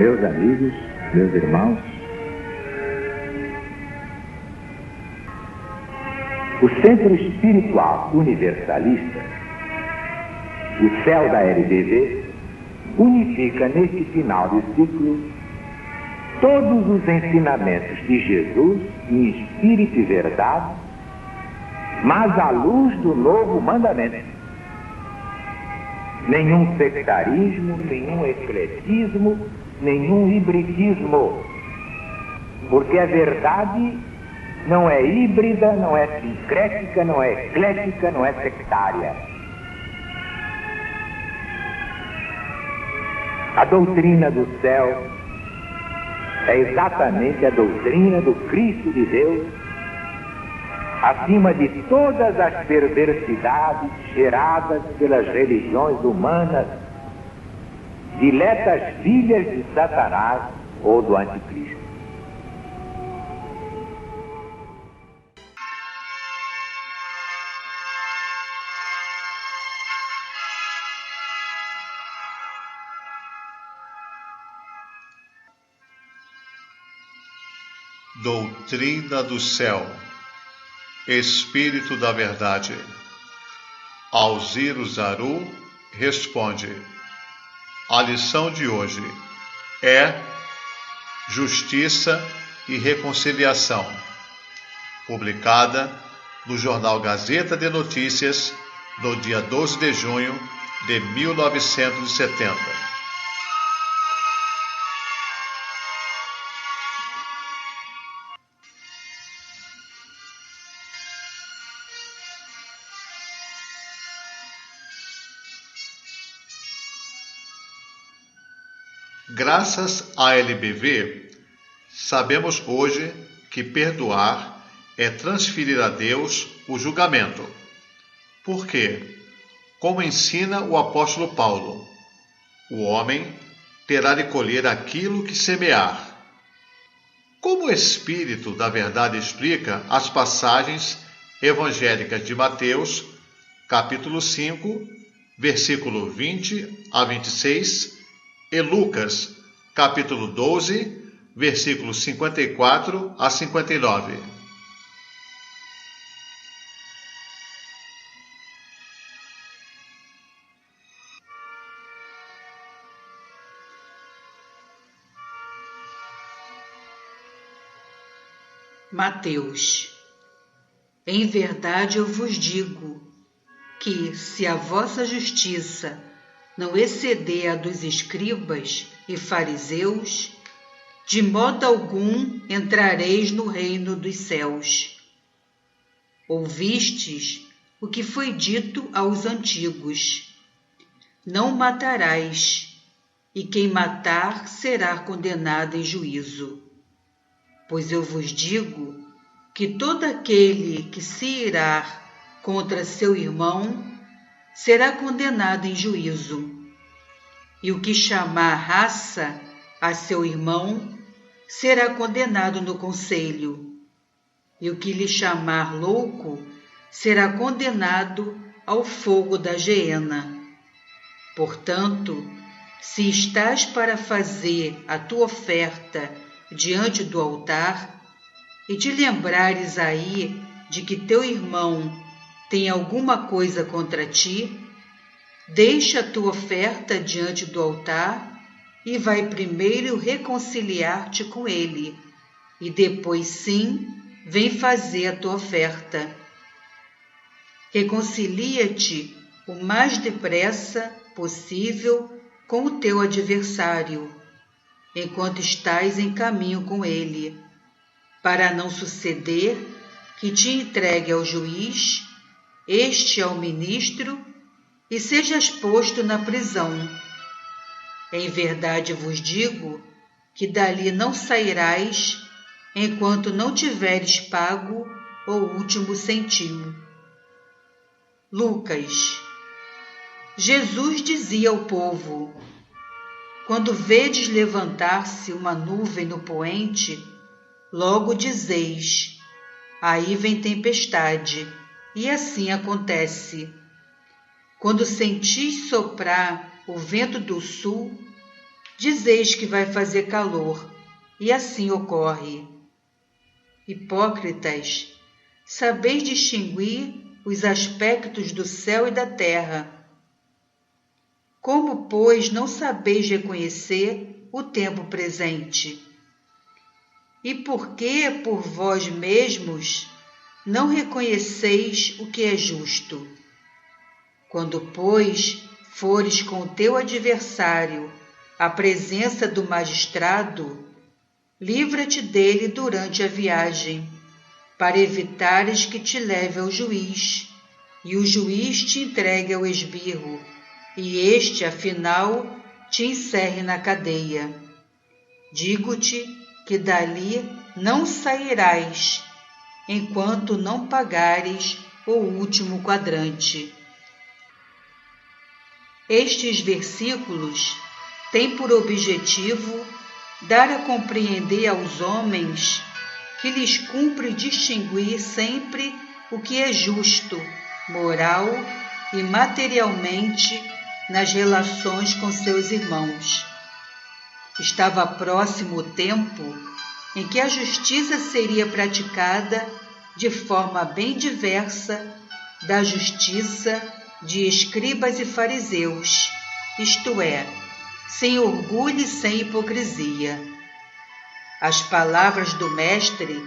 Meus amigos, meus irmãos, o Centro Espiritual Universalista, o CEL da LBV, unifica neste final de ciclo todos os ensinamentos de Jesus em espírito e verdade, mas à luz do novo mandamento. Nenhum sectarismo, nenhum ecletismo, nenhum hibridismo, porque a verdade não é híbrida, não é sincrética, não é eclética, não é sectária. A doutrina do céu é exatamente a doutrina do Cristo de Deus, acima de todas as perversidades geradas pelas religiões humanas, diletas filhas de Satanás ou do Anticristo. Doutrina do céu, Espírito da verdade. Alziro Zaru responde: a lição de hoje é Justiça e Reconciliação, publicada no jornal Gazeta de Notícias, no dia 12 de junho de 1970. Graças à LBV, sabemos hoje que perdoar é transferir a Deus o julgamento. Porque, como ensina o apóstolo Paulo, o homem terá de colher aquilo que semear. Como o Espírito da Verdade explica as passagens evangélicas de Mateus, capítulo 5, versículo 20 a 26, e Lucas, capítulo 12, versículos 54 a 59. Mateus. Em verdade eu vos digo que, se a vossa justiça não exceder a dos escribas e fariseus, de modo algum entrareis no reino dos céus. Ouvistes o que foi dito aos antigos: não matarás, e quem matar será condenado em juízo. Pois eu vos digo que todo aquele que se irar contra seu irmão será condenado em juízo. E o que chamar raça a seu irmão será condenado no conselho. E o que lhe chamar louco será condenado ao fogo da geena. Portanto, se estás para fazer a tua oferta diante do altar, e te lembrares aí de que teu irmão tem alguma coisa contra ti, deixa a tua oferta diante do altar e vai primeiro reconciliar-te com ele, e depois sim vem fazer a tua oferta. Reconcilia-te o mais depressa possível com o teu adversário, enquanto estás em caminho com ele, para não suceder que te entregue ao juiz, este ao ministro, e sejas posto na prisão. Em verdade vos digo que dali não sairás enquanto não tiveres pago o último centimo. Lucas. Jesus dizia ao povo: quando vedes levantar-se uma nuvem no poente, logo dizeis: aí vem tempestade, e assim acontece. Quando sentis soprar o vento do sul, dizeis que vai fazer calor, e assim ocorre. Hipócritas, sabeis distinguir os aspectos do céu e da terra. Como, pois, não sabeis reconhecer o tempo presente? E por que, por vós mesmos, não reconheceis o que é justo? Quando, pois, fores com o teu adversário à presença do magistrado, livra-te dele durante a viagem, para evitares que te leve ao juiz, e o juiz te entregue ao esbirro, e este, afinal, te encerre na cadeia. Digo-te que dali não sairás, enquanto não pagares o último quadrante. Estes versículos têm por objetivo dar a compreender aos homens que lhes cumpre distinguir sempre o que é justo, moral e materialmente nas relações com seus irmãos. Estava próximo o tempo em que a justiça seria praticada de forma bem diversa da justiça de escribas e fariseus, isto é, sem orgulho e sem hipocrisia. As palavras do Mestre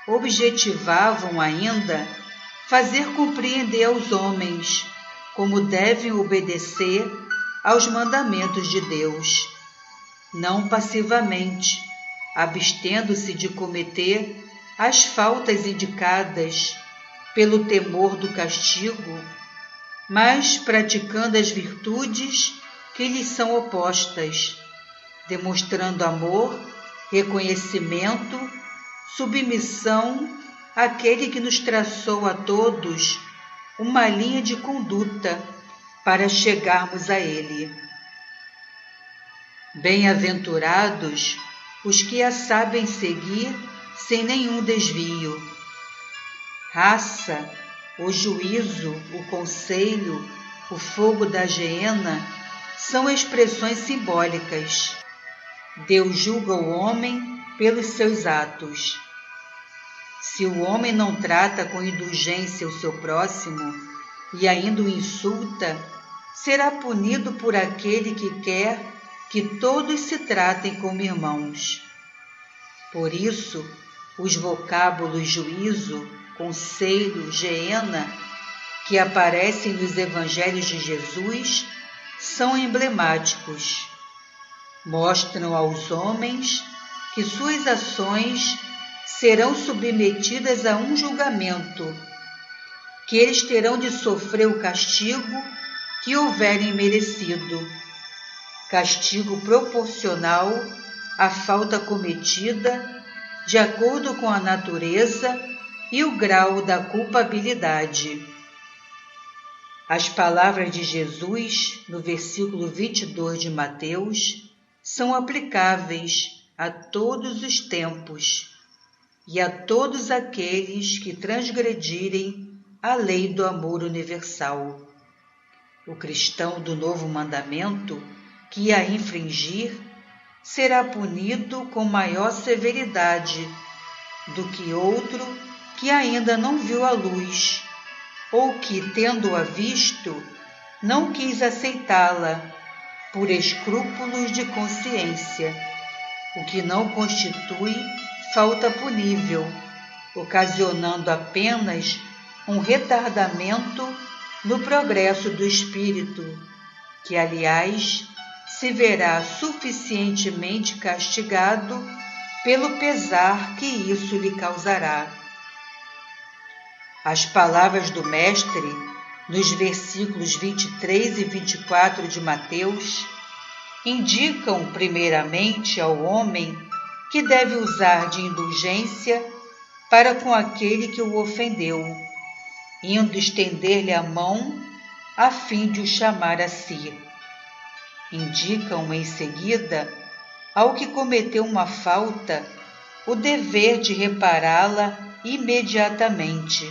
objetivavam ainda fazer compreender aos homens como devem obedecer aos mandamentos de Deus, não passivamente, abstendo-se de cometer as faltas indicadas pelo temor do castigo, mas praticando as virtudes que lhes são opostas, demonstrando amor, reconhecimento, submissão àquele que nos traçou a todos uma linha de conduta para chegarmos a Ele. Bem-aventurados os que a sabem seguir sem nenhum desvio. Raça, o juízo, o conselho, o fogo da geena são expressões simbólicas. Deus julga o homem pelos seus atos. Se o homem não trata com indulgência o seu próximo e ainda o insulta, será punido por aquele que quer que todos se tratem como irmãos. Por isso, os vocábulos juízo, conselho, geena, que aparecem nos evangelhos de Jesus, são emblemáticos. Mostram aos homens que suas ações serão submetidas a um julgamento, que eles terão de sofrer o castigo que houverem merecido, castigo proporcional à falta cometida, de acordo com a natureza e o grau da culpabilidade. As palavras de Jesus, no versículo 22 de Mateus, são aplicáveis a todos os tempos e a todos aqueles que transgredirem a lei do amor universal. O cristão do novo mandamento, que a infringir, será punido com maior severidade do que outro que ainda não viu a luz, ou que, tendo-a visto, não quis aceitá-la por escrúpulos de consciência, o que não constitui falta punível, ocasionando apenas um retardamento no progresso do espírito, que, aliás, se verá suficientemente castigado pelo pesar que isso lhe causará. As palavras do Mestre, nos versículos 23 e 24 de Mateus, indicam primeiramente ao homem que deve usar de indulgência para com aquele que o ofendeu, indo estender-lhe a mão a fim de o chamar a si. Indicam em seguida ao que cometeu uma falta o dever de repará-la imediatamente.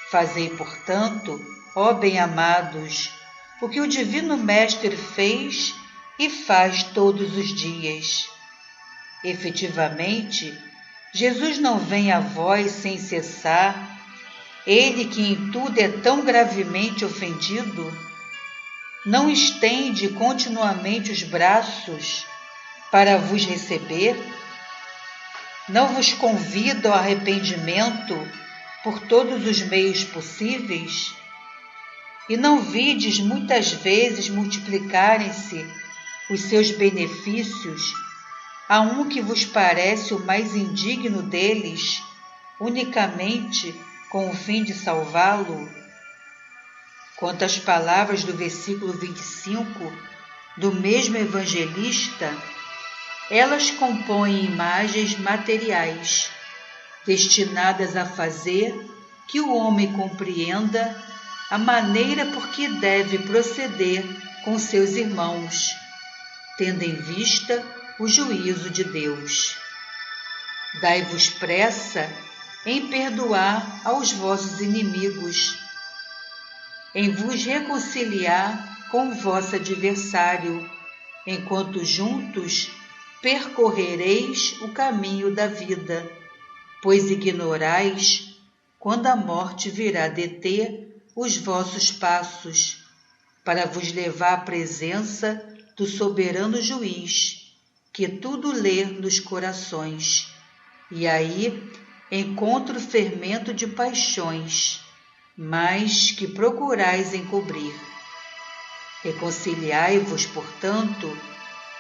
Fazei, portanto, ó bem-amados, o que o Divino Mestre fez e faz todos os dias. Efetivamente, Jesus não vem a vós sem cessar, ele que em tudo é tão gravemente ofendido, não estende continuamente os braços para vos receber? Não vos convida ao arrependimento por todos os meios possíveis? E não vides muitas vezes multiplicarem-se os seus benefícios a um que vos parece o mais indigno deles, unicamente com o fim de salvá-lo? Quanto às palavras do versículo 25 do mesmo evangelista, elas compõem imagens materiais, destinadas a fazer que o homem compreenda a maneira por que deve proceder com seus irmãos, tendo em vista o juízo de Deus. Dai-vos pressa em perdoar aos vossos inimigos, em vos reconciliar com o vosso adversário, enquanto juntos percorrereis o caminho da vida, pois ignorais quando a morte virá deter os vossos passos, para vos levar à presença do soberano juiz, que tudo lê nos corações, e aí encontra o fermento de paixões, mas que procurais encobrir. Reconciliai-vos, portanto,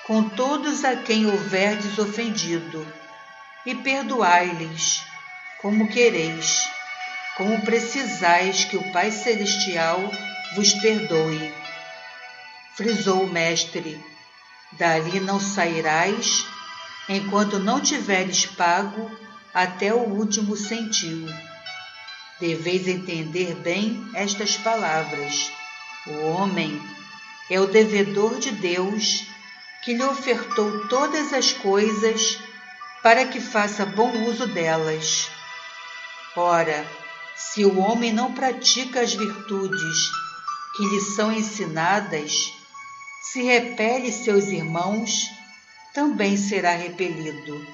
com todos a quem houverdes ofendido, e perdoai-lhes, como quereis, como precisais que o Pai Celestial vos perdoe. Frisou o Mestre: dali não sairás, enquanto não tiveres pago até o último centil. Deveis entender bem estas palavras. O homem é o devedor de Deus, que lhe ofertou todas as coisas para que faça bom uso delas. Ora, se o homem não pratica as virtudes que lhe são ensinadas, se repele seus irmãos, também será repelido.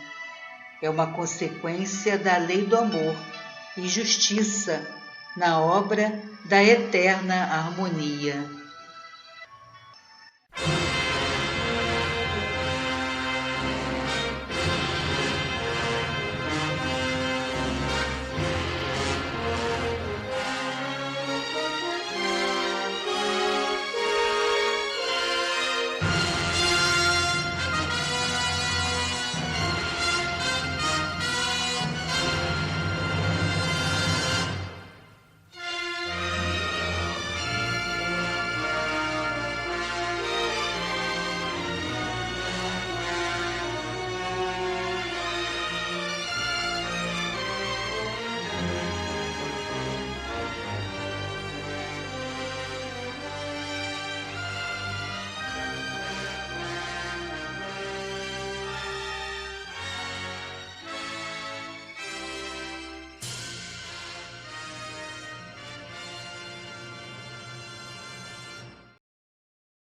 É uma consequência da lei do amor e justiça na obra da eterna harmonia.